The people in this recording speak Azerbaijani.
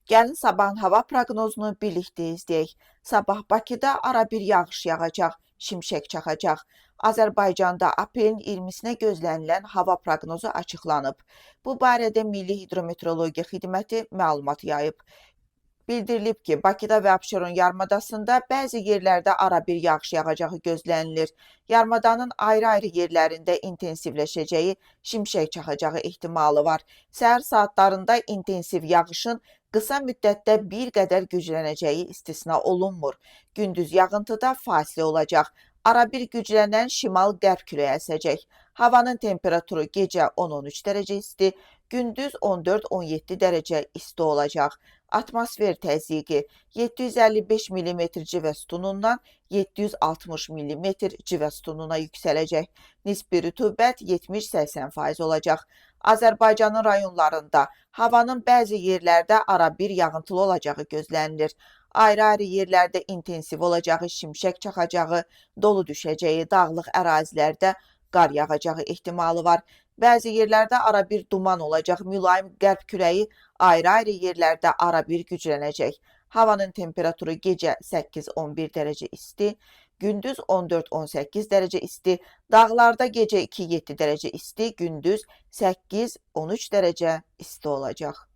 Gəlin sabahın hava proqnozunu birlikdə izləyək. Sabah Bakıda arabir yağış yağacaq, şimşək çaxacaq. Azərbaycanda aprelin 20-sinə gözlənilən hava proqnozu açıqlanıb. Bu barədə Milli Hidrometeorologiya Xidməti məlumat yayıb. Bildirilib ki, Bakıda və Abşeron yarımadasında bəzi yerlərdə arabir yağış yağacağı gözlənilir. Yarımadanın ayrı-ayrı yerlərində intensivləşəcəyi, şimşək çaxacağı ehtimalı var. Səhər saatlarında intensiv yağışın qısa müddətdə bir qədər güclənəcəyi istisna olunmur. Gündüz yağıntıda fasilə olacaq. Arabir güclənən şimal-qərb küləyi əsəcək. Havanın temperaturu gecə 10-13 dərəcə isti, gündüz 14-17 dərəcə isti olacaq. Atmosfer təzyiqi 755 mm civə sütunundan 760 mm civə sütununa yüksələcək. Nisbi rütubət 70-80% olacaq. Azərbaycanın rayonlarında havanın bəzi yerlərdə arabir yağıntılı olacağı gözlənilir. Ayrı-ayrı yerlərdə intensiv olacağı, şimşək çaxacağı, dolu düşəcəyi, dağlıq ərazilərdə qar yağacağı ehtimalı var. Bəzi yerlərdə arabir duman olacaq, mülayim qərb küləyi ayrı-ayrı yerlərdə arabir güclənəcək. Havanın temperaturu gecə 8-11 dərəcə isti, gündüz 14-18 dərəcə isti, dağlarda gecə 2-7 dərəcə isti, gündüz 8-13 dərəcə isti olacaq.